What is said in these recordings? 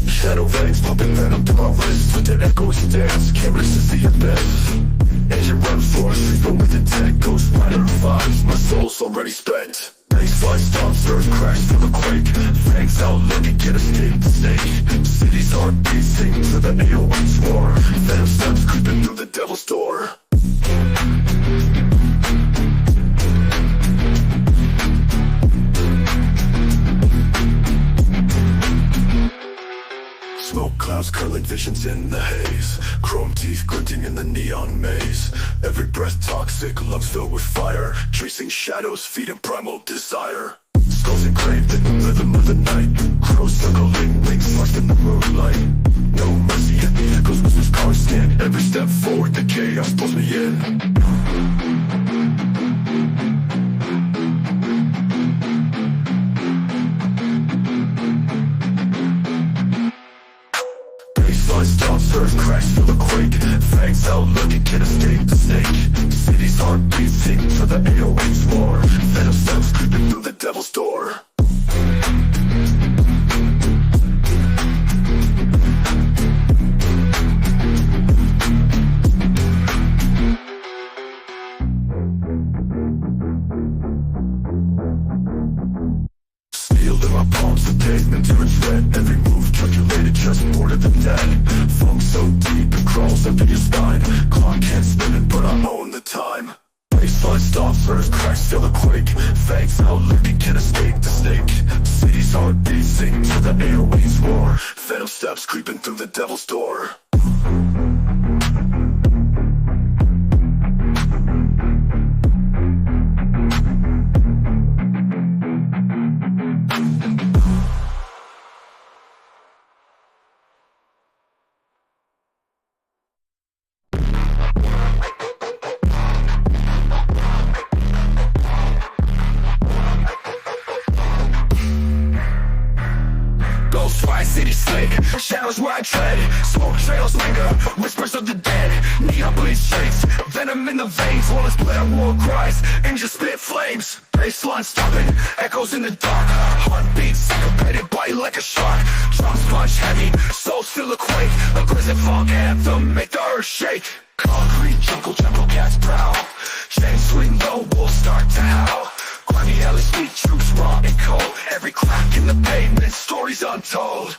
Shadow veins pumping venom to my wrist. With the echoes dance, can't resist the abyss. Engine run force, sleeping with the dead. Ghost rider revives, my soul's already spent. Baseline stomps, earth crash, feel the quake. Fangs out looking, can't escape the snake. Cities are beating to the AOE's war. Venom steps creeping through the devil's door. Smoke clouds curling visions in the haze. Chrome teeth glinting in the neon maze. Every breath toxic, lungs filled with fire. Tracing shadows, feeding primal desire. Skulls engraved in the rhythm of the night. Crows circling, wings lost in the moonlight. No mercy at the echoes, whispers constant. Every step forward, the chaos pulls me in. Stops, earth cracks, feel the quake. Fangs out looking, can't escape the snake. Cities heart beating to the AOE's war. Venom steps creeping through the devil's door. Steel in my palms, the pavement turns red. Every move calculated, just border the dead. Phonk so deep it crawls up in your spine. Clock can't spin it, but I own the time. Baseline stops, earth cracks, feel the quake. Fangs out looking, can't escape the snake. Cities heart beating to the AOE's war. Venom steps creeping through the devil's door. City slick, shadows where I tread. Smoke trails linger, whispers of the dead. Neon bleed shakes, venom in the veins. While his blare war cries, engines spit flames. Baseline stopping, echoes in the dark. Heartbeats syncopated, bite like a shark. Drums punch heavy, souls feel a quake. Aggressive Phonk anthem, make the earth shake. Concrete jungle cats prowl. Chains swing low, wolves start to howl. Grimy alley speed troops raw and cold. Every crack in the pavement, stories untold.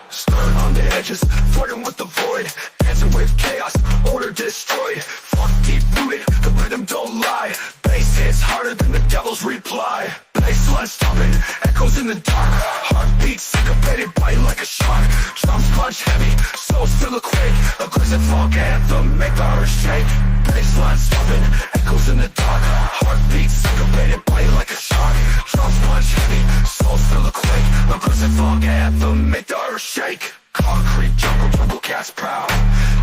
Stern on the edges, flirting with the void. Dancing with chaos, order destroyed. Phonk deep rooted, the rhythm don't lie. Bass hits harder than the devil's reply. Baseline stopping, echoes in the dark. Heartbeats syncopated, bite like a shark. Drums punch heavy, souls feel a quake. Aggressive Phonk anthem, make the earth shake. Baseline stopping, echoes in the dark. Heartbeats syncopated, bite like a shark. Drums punch heavy, souls feel a quake. Aggressive Phonk anthem, make the earth shake. Concrete jungle cats prowl.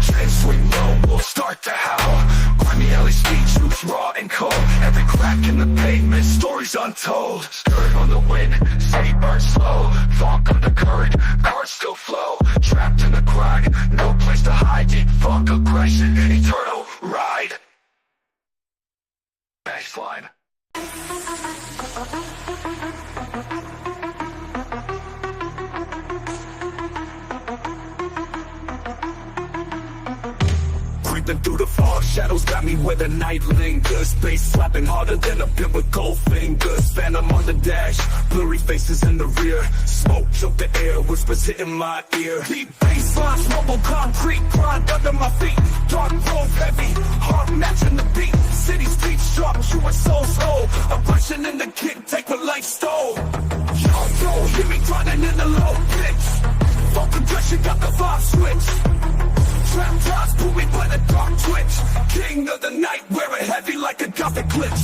Chains swing low, wolves start to howl. Grimy alley speed troops raw and cold. Every crack in the pavement, stories untold. Skirt on the wind, city burns slow. Phonk undercurrent, cards still flow. Trapped in the grind, no place to hide it. Phonk aggression, eternal ride. Baseline. Creeping through the fog, shadows got me where the night lingers. Bass slapping harder than a pimp with gold fingers. Phantom on the dash, blurry faces in the rear. Smoke choke the air, whispers hitting my ear. Deep bass lines, rumble concrete, grind under my feet. Dark road heavy, heart matching the beat. City streets drop, true and soul slow. Aggression in the kick, take what life stole. Yo, hear me grinding in the low pitch. Phonk aggression got the vibe switch. Trap jobs pull me by the dark twitch. King of the night, wear it heavy like a gothic glitch.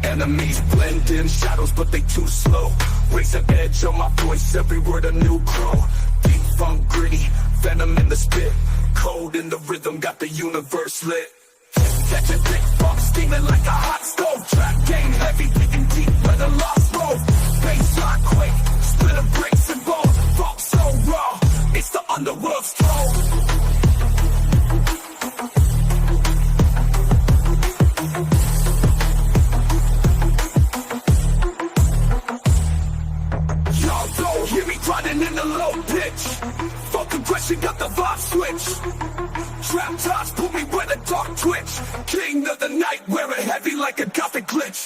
Enemies blend in shadows, but they too slow. Razor edge on my voice, every word a new crow. Deep Phonk gritty, venom explode in the rhythm, got the universe lit. Catch a thick funk, steaming like a hot stove. Trap game heavy, digging deep where the lost road. Baseline quake, split of bricks and bone. Funk so raw, it's the underworld's throne. Y'all don't hear me grinding in the low pitch. Funk aggression got the vibe switch. Trap tops put me where the dark twitch. King of the night, wear it heavy like a gothic glitch.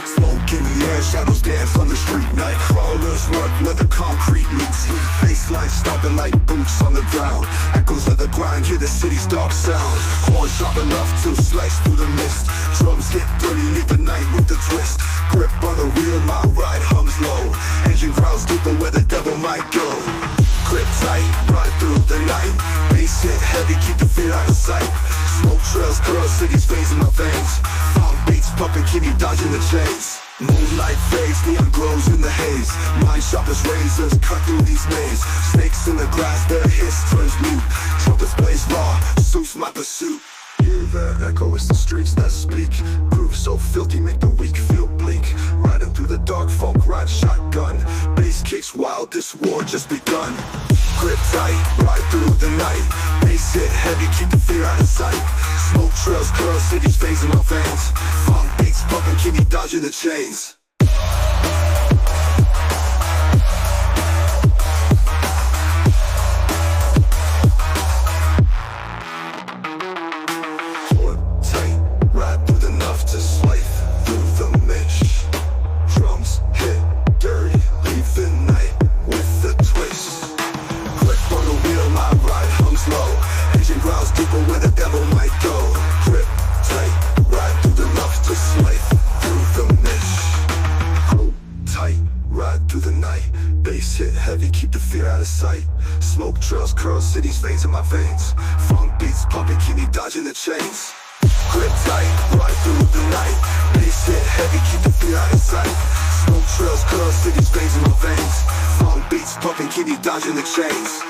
Smoke in the air, shadows dance on the street. Night crawlers work where the concrete meets heat. Baseline stomping like boots on the ground. Echoes of the grind, hear the city's dark sound. Horns sharp enough to slice through the mist. Drums hit dirty, leave the night with the twist. Grip on the wheel, my ride hums low. Engine growls deeper where the devil might go. Grip tight, ride through the night. Bass hit heavy, keep the fear out of sight. Smoke trails curl, city's veins in my veins. Phonk beats pumping, keep me dodging the chains. Moonlight fades, neon glows in the haze. Mind sharp as razors, cut through these maze. Snakes in the grass, their hiss turns mute. Trumpets blaze raw, suits my pursuit. Hear the echo, it's the streets that speak. Grooves so filthy, make the weak feel bleak. Riding through the dark, folk ride shotgun. Bass kicks wild, this war just begun. Grip tight, ride through the night. Bass hit heavy, keep the fear out of sight. Smoke trails curl, city's veins in my veins. Phonk beats pumping, keep me dodging the chains. Bass hit heavy, keep the fear out of sight. Smoke trails curl, city's veins in my veins. Phonk beats pumping, keep me dodging the chains. Grip tight, ride through the night. Bass hit heavy, keep the fear out of sight. Smoke trails curl, city's veins in my veins. Phonk beats pumping, keep me dodging the chains.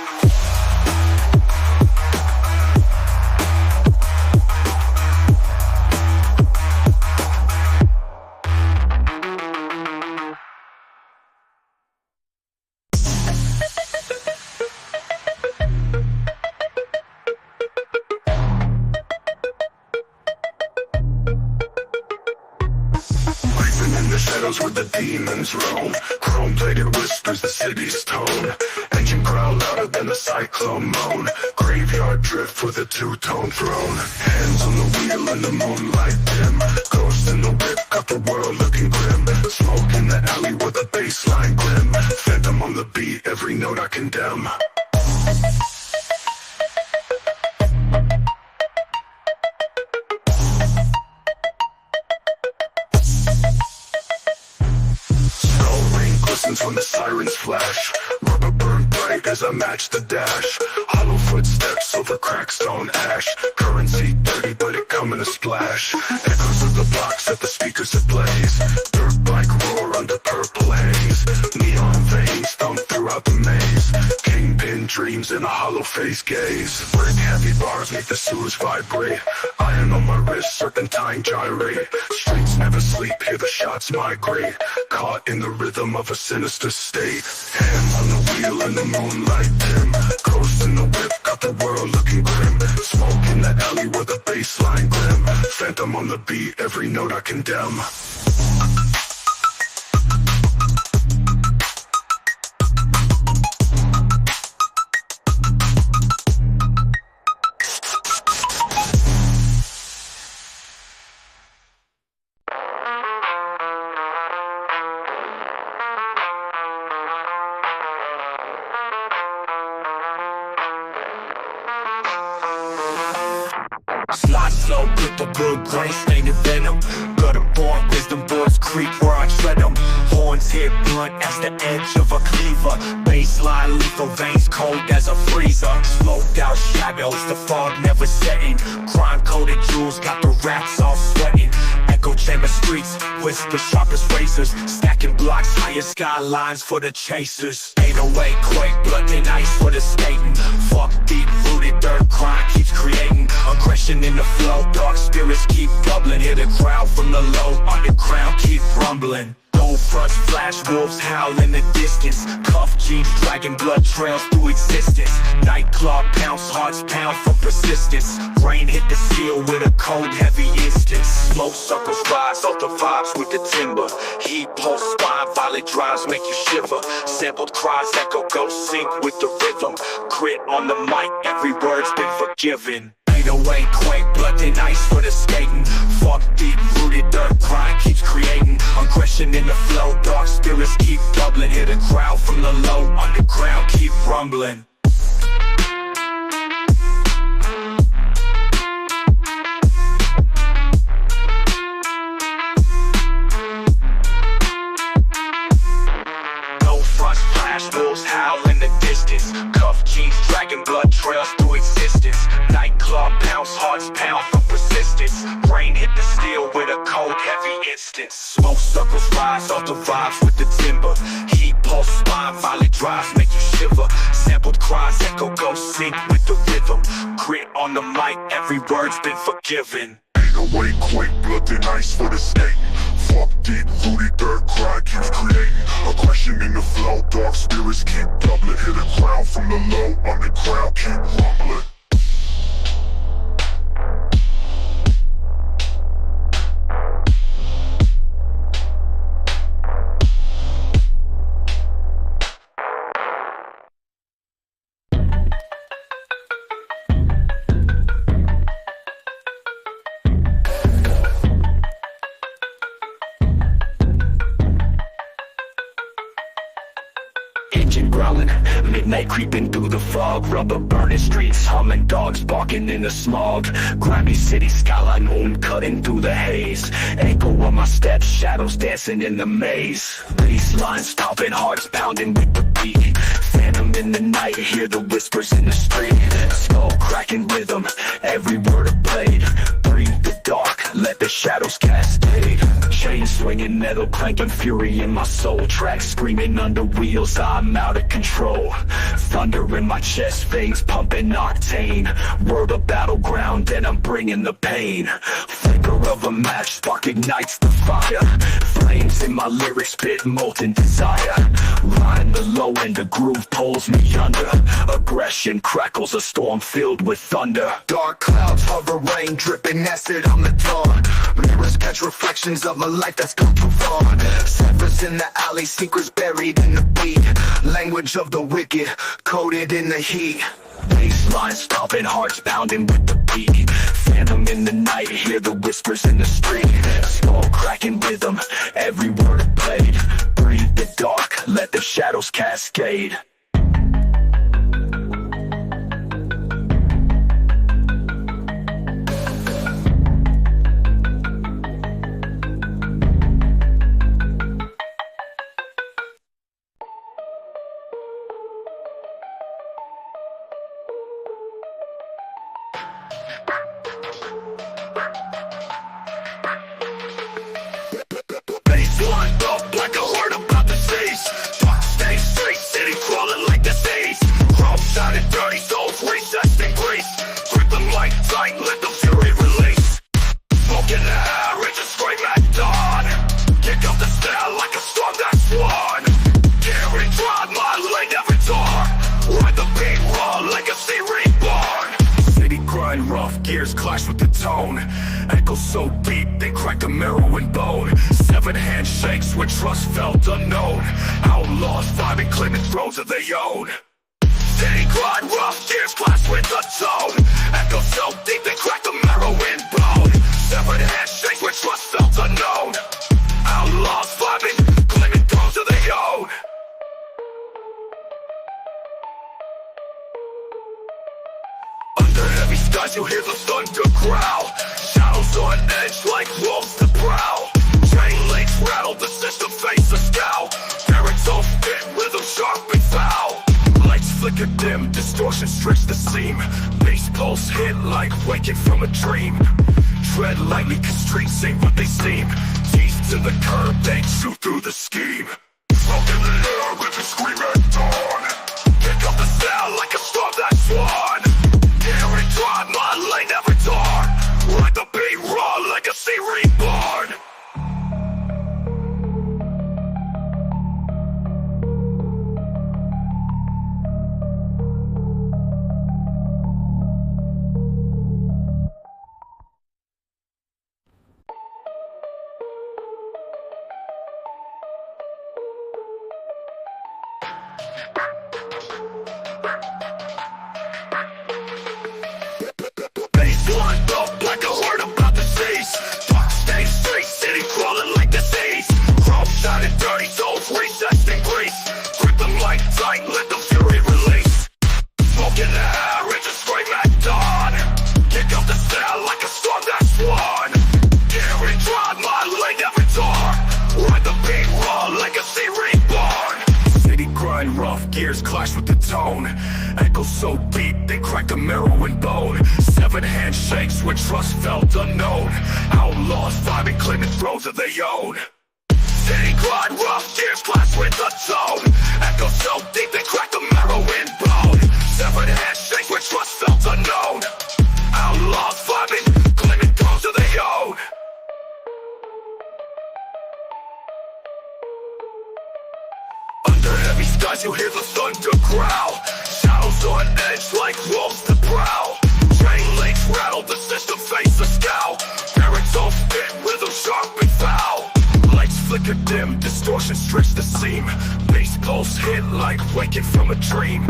In the shadows where the demons roam, chrome-plated whispers the city's tone. Engine growl louder than a cyclone moan. Graveyard drift with a two-tone throne. Hands on the wheel in the moonlight dim. Ghost in the whip, got the world looking grim. Smoke in the alley with a baseline glim. Phantom on the beat, every note I condemn. When the sirens flash, rubber burn bright as I match the dash. Hollow footsteps over cracked stone ash. Currency dirty, but it come in a splash. Echoes of the blocks set the speakers ablaze. Dirt bike roar under purple haze. Neon veins thumb throughout the maze. Kingpin dreams in a hollow face gaze. Brick heavy bars make the sewers vibrate. Iron on my wrist, serpentine gyrate. Streets never sleep, hear the shots migrate. Caught in the rhythm of a sinister state. Hands on the wheel in the moonlight dim. Ghost in the whip, got the world looking grim. Smoke in the alley where the baseline glim. Phantom on the beat, every note I condemn. Slide slow with the good grain, stained venom. Gutter born Wisdom boards creep where I tread them. Horns hit blunt as the edge of a cleaver. Baseline lethal veins cold as a freezer. Smoked out shadows, the fog never setting. Crime coated jewels got the rats all sweating. Echo chamber streets, whisper sharp as razors. Stacking blocks, higher skylines for the chasers. 808 quake, blood and ice for the skating. Fuck deep rooted dirt, crime keeps creating. Aggression in the flow, dark spirits keep bubbling. Hear the crowd from the low, underground keep rumbling. Gold fronts, flash wolves howl in the distance. Cuff jeans, dragging blood trails through existence. Nightclub pounce, hearts pound for persistence. Rain hit the steel with a cold, heavy instance. Smoke circles rise, off the vibes with the timber. Heat pulse spine, violent drives make you shiver. Sampled cries echo, go sync with the rhythm. Grit on the mic, every word's been forgiven. 808 quake, blood and ice for the skating. Fuck deep rooted dirt, crime keeps creating. Aggression in the flow, dark spirits keep bubbling. Hear the crowd from the low, underground keep rumbling. No front splash, wolves howl in the distance. Cuff jeans, dragging blood trails through existence. Nightclub pounce, hearts pound for persistence. Rain hit the steel with a cold, heavy instance. Smoke circles rise off the vibes with the timber. Heat pulse spine, violent drives make you shiver. Sampled cries echo, go sync with the rhythm. Grit on the mic, every word's been forgiven. 808 quake, blood and ice for the state. Fuck deep rooted dirt, crime keeps creating. Aggression in the flow, dark spirits keep doubling. Hear the crowd from the low, underground keep rumbling. Engine growling, midnight creeping through the fog. Rubber burning streets, humming dogs barking in the smog. Grimy city skyline moon cutting through the haze. Echo on my steps, shadows dancing in the maze. Baseline stomping, hearts pounding with the beat. Phantom in the night, hear the whispers in the street. Skull cracking rhythm, every word a blade. Breathe the dark, let the shadows cascade. Chain swinging, metal clanking, fury in my soul. Tracks screaming under wheels, I'm out of control. Thunder in my chest, veins pumping octane. Word of battleground, and I'm bringing the pain. Flicker of a match, spark ignites the fire. Flames in my lyrics, spit molten desire. Rhyme the low and the groove pulls me under. Aggression crackles, a storm filled with thunder. Dark clouds hover, rain dripping acid on the dawn. Mirrors catch reflections of my life that's come too far. Ciphers in the alley, secrets buried in the beat. Language of the wicked, coded in the heat. Baseline stomping, hearts pounding with the beat. Phantom in the night, hear the whispers in the street. Skull cracking rhythm, every word played. Breathe the dark, let the shadows cascade. Baseline up like a horde about the seas. Dark stage street, city crawling like disease. Chrome shining dirty souls, recessed in grease. Grip them like tight, let the fury release. Smoke in the air, it's a scream at dawn. Kick up the stare like a storm that's sworn. Carry drive, my lane never torn. Ride the beat raw, legacy reborn. City grind rough, gears clash with the tone. Echoes so deep, they crack the marrow and bone. Severed handshakes with trust felt unknown. Outlaws vibing, claiming thrones of their own. City grind rough, gears clash with the tone. Echoes so deep, they crack the marrow and bone. Severed handshakes with trust felt unknown. Outlaws vibing, claiming thrones of their own. Under heavy skies you hear the thunder growl. Shadows on edge like wolves to prowl. Chain links rattle, the system face a scowl. Barracks all fit, rhythm sharp and foul. Lights flicker dim, distortion strips the seam. Bass pulse hit like waking from a dream. Tread lightly cause streets ain't what they seem. Teeth to the curb, they chew through the scheme. Smoke in the air with a scream at dawn. Pick up the sound like a storm that swan. Hear it drive, my lane never torn. Ride the beat raw like a sea reborn. Baseline up like a horde about the seas. Dark stage street city crawling like disease. Chrome shining dirty souls recessed in grease. Grip them like tight, let the fury release. Smoke in the air, it's a scream at dawn. Kick up the sound like a storm that swan. Hear it drive, my lane never torn. Ride the beat raw like a sea reborn. City grind rough, gears clash with the tone. Echoes so deep, they crack the marrow and bone. Seven handshakes with trust felt unknown. Outlaws vibing, claiming thrones of their own. City grind rough, gears clash with the tone. Echoes so deep, they crack the marrow and bone. Seven handshakes with trust felt unknown. Outlaws vibing, claiming thrones of their own. Under heavy skies you hear the thunder growl. Shadows on edge like wolves to prowl. Chain links rattle, the system face a scowl. Barracks all fit, rhythm sharp and foul. Lights flicker dim, distortion strips the seam. Bass pulse hit like waking from a dream.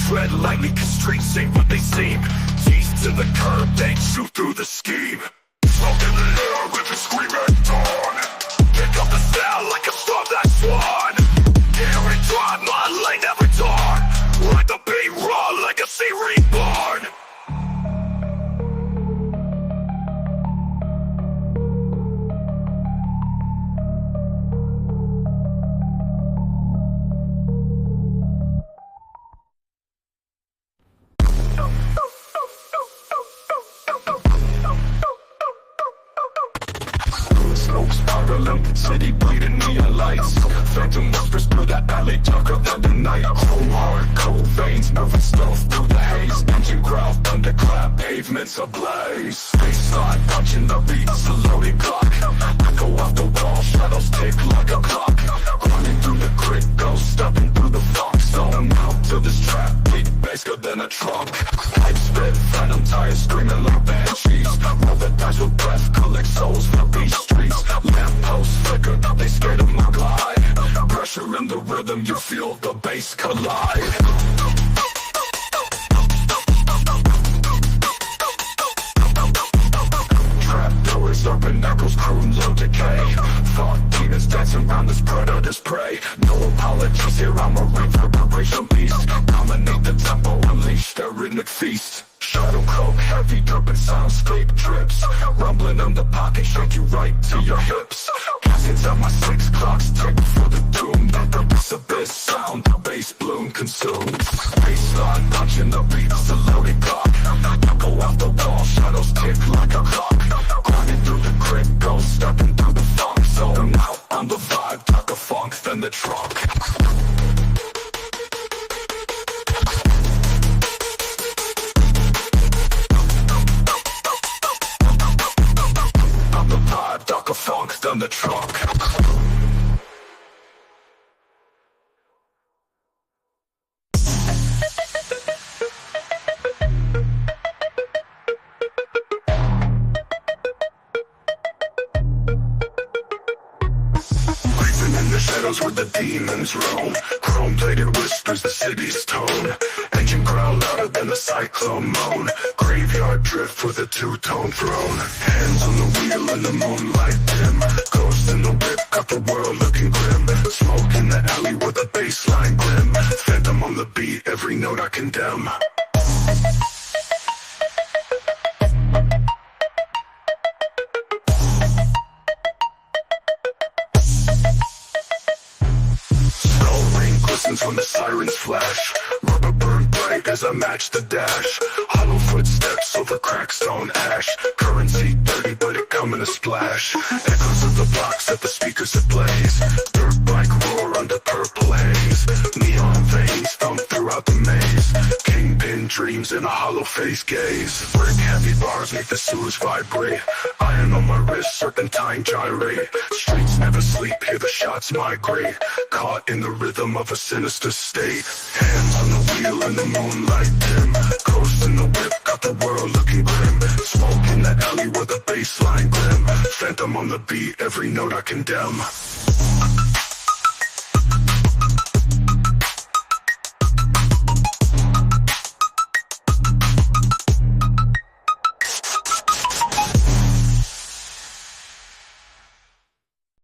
Tread lightly cause streets ain't what they seem. Teeth to the curb, they chew through the scheme. Smoke in the air with a scream at dawn. Pick up the sound like a storm that swan. Hear it drive, my lane never torn. Ride the beat raw like a sea reborn. Smoke spiraling, city bleeding neon lights. Phantom whispers through the alley, darker than the night. Chrome hard, cold veins, moving stealth through the haze. Engine growl, thunderclap, pavements ablaze. Baseline punching the beats, the loaded clock. Echo off the wall, shadows tick like a clock. Running through the grit, ghost stepping through the fog zone. Out to this trap, beat baser than a trunk. Pipe spit, phantom tires screaming like banshees. Roll the dice with breath, collect souls for these streets. Lamp posts flicker, they scared of my glide. Pressure in the rhythm, you feel the bass collide. Trapdoors open, echoes croon low decay. Fog demons dancing around this predator's prey. No apologies, here I'm a reverberation beast. Dominate the tempo, unleash their rhythmic feast. Shadow cloak, heavy turban soundscape drips. Rumbling in the pocket, shake you right to your hips. Gaskets at my 6 clocks tick for the doom. That the abyss sound, the bass bloom consumes. Baseline punching the beats, the loaded clock. Go out the wall, shadows tick like a clock. Grinding through the grit, ghost stepping through the funk zone. Out on the vibe, darker funk than the trunk. Darker funk than the trunk. Creeping in the shadows where the demons roam. Chrome-plated whispers the city's tone. Engine growl louder than the cyclone moan. Graveyard drift with a two-tone throne. Hands on the wheel in the moonlight dim. Ghost in the whip, got the world looking grim. Smoke in the alley with a bassline glim. Phantom on the beat, every note I condemn. sirens flash. Rubber burn bright as I match the dash. Hollow footsteps over crackstone ash. Currency dirty, but it come in a splash. Echoes of the block set the speakers ablaze. Dirt bike roar under purple haze. Neon veins thump throughout the maze. Kingpin dreams in a hollow face gaze. Brick heavy bars make the sewers vibrate. Iron on my wrist, serpentine gyrate. Streets never sleep, hear the shots migrate. Caught in the rhythm of a sinister state. Hands on the wheel in the moonlight dim. Ghost in the whip, got the world looking grim. Smoke in the alley where the bass line glim. Phantom on the beat, every note I condemn.